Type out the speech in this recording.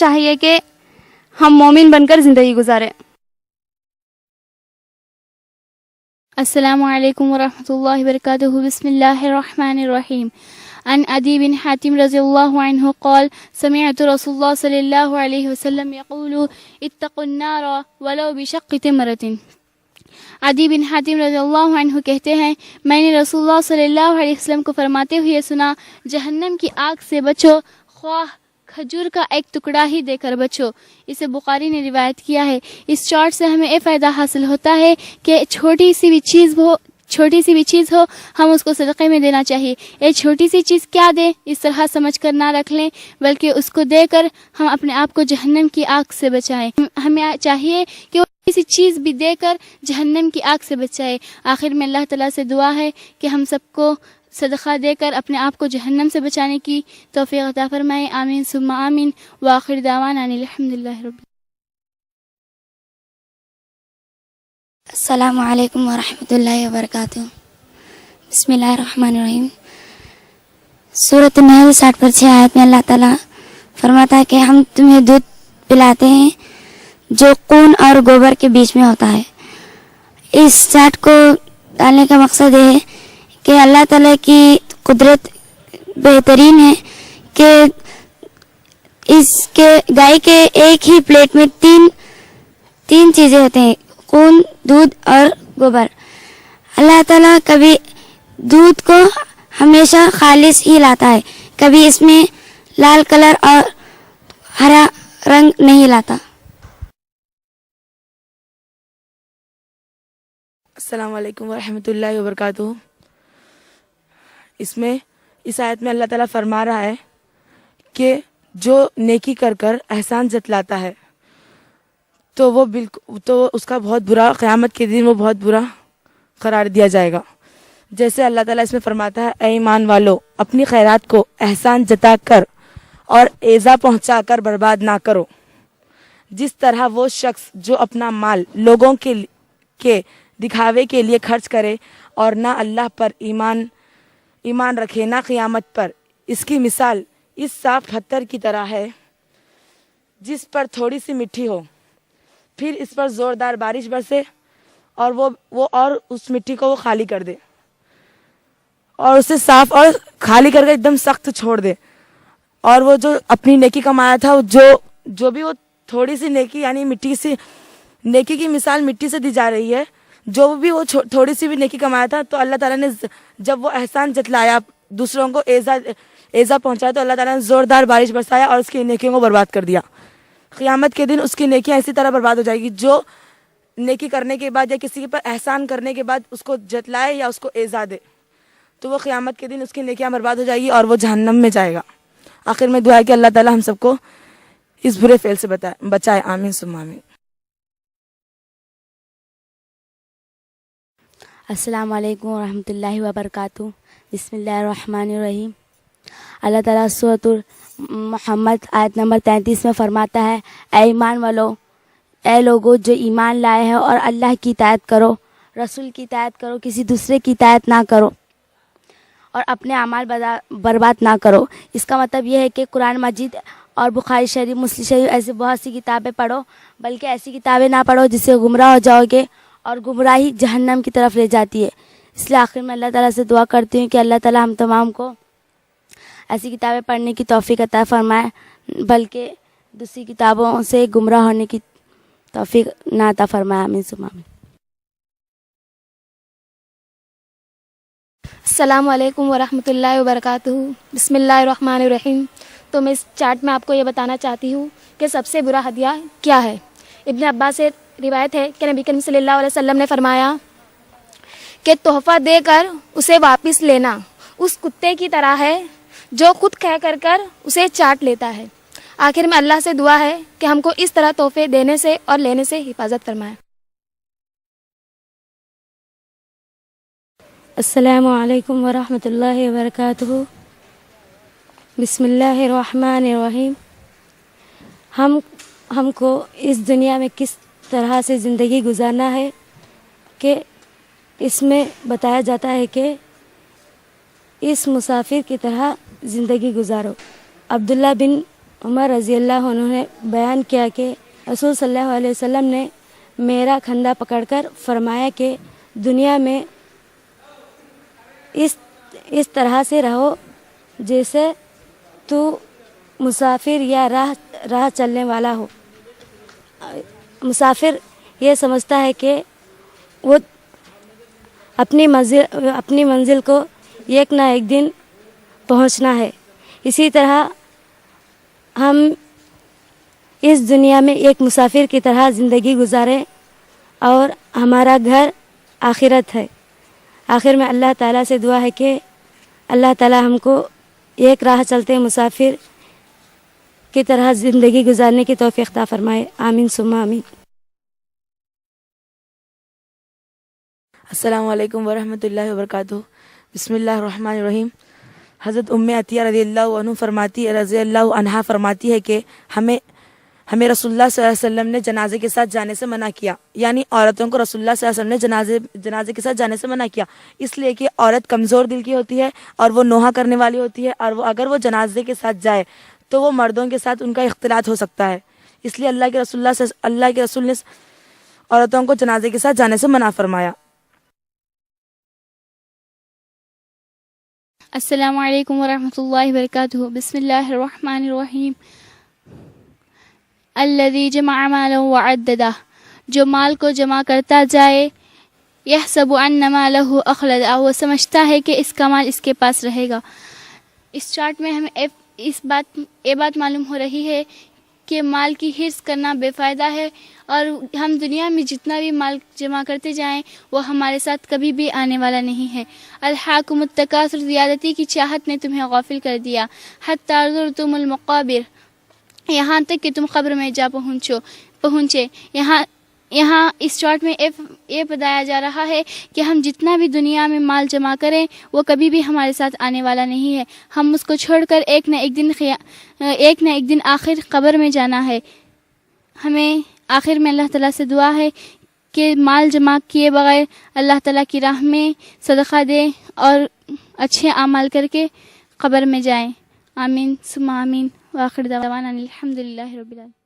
چاہیے کہ ہم مومن بن کر زندگی گزاریں۔ السلام علیکم ورحمۃ اللہ وبرکاتہ۔ بسم اللہ الرحمن الرحیم۔ عن عدی بن حاتم رضی اللہ عنہ قال سمعت رسول اللہ صلی اللہ علیہ وسلم یقول اتقوا النار ولو بشق تمرۃ۔ عدی بن حاتم رضی اللہ عنہ کہتے ہیں میں نے رسول اللہ صلی اللہ علیہ وسلم کو فرماتے ہوئے سنا جہنم کی آگ سے بچو خواہ کھجور کا ایک ٹکڑا ہی دے کر بچو۔ اسے بخاری نے روایت کیا ہے۔ اس چارٹ سے ہمیں یہ فائدہ حاصل ہوتا ہے کہ چھوٹی سی بھی چیز ہو ہم اس کو صدقے میں دینا چاہیے۔ یہ چھوٹی سی چیز کیا دے اس طرح سمجھ کر نہ رکھ لیں، بلکہ اس کو دے کر ہم اپنے آپ کو جہنم کی آگ سے بچائیں۔ ہمیں چاہیے کہ وہ کسی چیز بھی دے کر جہنم کی آگ سے بچائے۔ آخر میں اللہ تعالیٰ سے دعا ہے کہ ہم سب کو صدقہ دے کر اپنے آپ کو جہنم سے بچانے کی توفیق عطا فرمائے۔ آمین ثم آمین۔ وآخر دعوانا ان الحمدللہ رب۔ السلام علیکم ورحمۃ اللہ وبرکاتہ۔ بسم اللہ الرحمن الرحیم۔ سورۃ النحل 60 آیت میں اللہ تعالیٰ فرماتا ہے کہ ہم تمہیں دودھ پلاتے ہیں جو خون اور گوبر کے بیچ میں ہوتا ہے۔ اس چاٹ کو ڈالنے کا مقصد یہ ہے کہ اللہ تعالیٰ کی قدرت بہترین ہے کہ اس کے گائے کے ایک ہی پلیٹ میں تین چیزیں ہوتے ہیں، خون، دودھ اور گوبر۔ اللہ تعالیٰ کبھی دودھ کو ہمیشہ خالص ہی لاتا ہے، کبھی اس میں لال کلر اور ہرا رنگ نہیں لاتا۔ السلام علیکم ورحمۃ اللہ وبرکاتہ۔ اس آیت میں اللہ تعالیٰ فرما رہا ہے کہ جو نیکی کر کر احسان جتلاتا ہے تو اس کا بہت برا، قیامت کے دن وہ بہت برا قرار دیا جائے گا۔ جیسے اللہ تعالیٰ اس میں فرماتا ہے اے ایمان والو اپنی خیرات کو احسان جتا کر اور ایذا پہنچا کر برباد نہ کرو، جس طرح وہ شخص جو اپنا مال لوگوں کے دکھاوے کے لیے خرچ کرے اور نہ اللہ پر ایمان رکھے نہ قیامت پر، اس کی مثال اس صاف پتھر کی طرح ہے جس پر تھوڑی سی مٹی ہو، پھر اس پر زوردار بارش برسے اور وہ اس مٹی کو وہ خالی کر دے اور اسے صاف اور خالی کر کے ایک دم سخت چھوڑ دے، اور وہ جو اپنی نیکی کمایا تھا جو بھی وہ تھوڑی سی نیکی یعنی نیکی کی مثال مٹی سے دی جا رہی ہے، جو بھی وہ تھوڑی سی بھی نیکی کمایا تھا تو اللہ تعالیٰ نے جب وہ احسان جتلایا دوسروں کو ایذا پہنچایا تو اللہ تعالیٰ نے زوردار بارش برسایا اور اس کی نیکیوں کو برباد کر دیا۔ قیامت کے دن اس کی نیکیاں اسی طرح برباد ہو جائے گی، جو نیکی کرنے کے بعد یا کسی پر احسان کرنے کے بعد اس کو جتلائے یا اس کو ایذا دے تو وہ قیامت کے دن اس کی نیکیاں برباد ہو جائے گی اور وہ جہنم میں جائے گا۔ آخر میں دعا ہے کہ اللہ تعالیٰ ہم سب کو اس برے فعل سے بچائے۔ آمین ثم آمین۔ السلام علیکم ورحمۃ اللہ وبرکاتہ۔ بسم اللہ الرحمن الرحیم۔ اللہ تعالیٰ سورۃ محمد آیت نمبر 33 میں فرماتا ہے اے ایمان والو، اے لوگو جو ایمان لائے ہیں اور اللہ کی اطاعت کرو، رسول کی اطاعت کرو، کسی دوسرے کی اطاعت نہ کرو اور اپنے اعمال برباد نہ کرو۔ اس کا مطلب یہ ہے کہ قرآن مجید اور بخاری شریف، مسلم شریف ایسی بہت سی کتابیں پڑھو، بلکہ ایسی کتابیں نہ پڑھو جس سے گمراہ ہو جاؤ گے، اور گمراہی جہنم کی طرف لے جاتی ہے۔ اس لیے آخر میں اللہ تعالیٰ سے دعا کرتی ہوں کہ اللہ تعالیٰ ہم تمام کو ایسی کتابیں پڑھنے کی توفیق عطا فرمائے، بلکہ دوسری کتابوں سے گمراہ ہونے کی توفیق نہ عطا فرمائے۔ آمین ثم آمین۔ السلام علیکم ورحمۃ اللہ وبرکاتہ۔ بسم اللہ الرحمن الرحیم۔ تو میں اس چارٹ میں آپ کو یہ بتانا چاہتی ہوں کہ سب سے برا ہدیہ کیا ہے۔ ابن عباس سے روایت ہے کہ نبی کریم صلی اللہ علیہ وسلم نے فرمایا کہ تحفہ دے کر اسے واپس لینا اس کتے کی طرح ہے جو خود کہہ کر اسے چاٹ لیتا ہے۔ آخر میں اللہ سے دعا ہے کہ ہم کو اس طرح تحفے دینے سے اور لینے سے حفاظت فرمائے۔ السلام علیکم ورحمۃ اللہ وبرکاتہ۔ بسم اللہ الرحمن الرحیم۔ ہم کو اس دنیا میں کس طرح سے زندگی گزارنا ہے کہ اس میں بتایا جاتا ہے کہ اس مسافر کی طرح زندگی گزارو۔ عبداللہ بن عمر رضی اللہ عنہ نے بیان کیا کہ رسول صلی اللہ علیہ وسلم نے میرا کھندا پکڑ کر فرمایا کہ دنیا میں اس طرح سے رہو جیسے تو مسافر یا راہ چلنے والا ہو. مسافر یہ سمجھتا ہے کہ وہ اپنی منزل کو ایک نہ ایک دن پہنچنا ہے. اسی طرح ہم اس دنیا میں ایک مسافر کی طرح زندگی گزاریں اور ہمارا گھر آخرت ہے. آخر میں اللہ تعالیٰ سے دعا ہے کہ اللہ تعالیٰ ہم کو ایک راہ چلتے مسافر کی طرح زندگی گزارنے کی توفیق عطا فرمائے. آمین ثم آمین. السلام علیکم ورحمۃ اللہ وبرکاتہ. بسم اللہ الرحمن الرحیم. حضرت عطیہ رضی اللہ عنہا فرماتی ہے کہ ہمیں رسول اللہ صلی اللہ علیہ وسلم نے جنازے کے ساتھ جانے سے منع کیا. یعنی عورتوں کو رسول اللہ صلی اللہ علیہ وسلم نے جنازے کے ساتھ جانے سے منع کیا، اس لیے کہ عورت کمزور دل کی ہوتی ہے اور وہ نوحہ کرنے والی ہوتی ہے، اور اگر وہ جنازے کے ساتھ جائے تو وہ مردوں کے ساتھ ان کا اختلاط ہو سکتا ہے. اس لیے اللہ کے رسول نے عورتوں کو جنازے کے ساتھ جانے سے منع فرمایا. السلام علیکم ورحمۃ اللہ وبرکاتہ. بسم اللہ الرحمن الرحیم. الذی جمع مالا وعددہ، جو مال کو جمع کرتا جائے، یحسب ان مالہ اخلدہ، وہ سمجھتا ہے کہ اس کا مال اس کے پاس رہے گا. اس چارٹ میں ہمیں یہ بات معلوم ہو رہی ہے کہ مال کی حرص کرنا بے فائدہ ہے، اور ہم دنیا میں جتنا بھی مال جمع کرتے جائیں وہ ہمارے ساتھ کبھی بھی آنے والا نہیں ہے. الحاکم التکاثر، زیادتی کی چاہت نے تمہیں غافل کر دیا. حتی زرتم المقابر، یہاں تک کہ تم قبر میں جا پہنچے. یہاں اس چارٹ میں یہ بتایا جا رہا ہے کہ ہم جتنا بھی دنیا میں مال جمع کریں وہ کبھی بھی ہمارے ساتھ آنے والا نہیں ہے. ہم اس کو چھوڑ کر ایک نہ ایک دن آخر قبر میں جانا ہے. ہمیں آخر میں اللہ تعالیٰ سے دعا ہے کہ مال جمع کیے بغیر اللہ تعالیٰ کی راہ میں صدقہ دیں اور اچھے اعمال کر کے قبر میں جائیں. آمین ثم آمین. وآخر دعوانا الحمد للہ رب العالمین.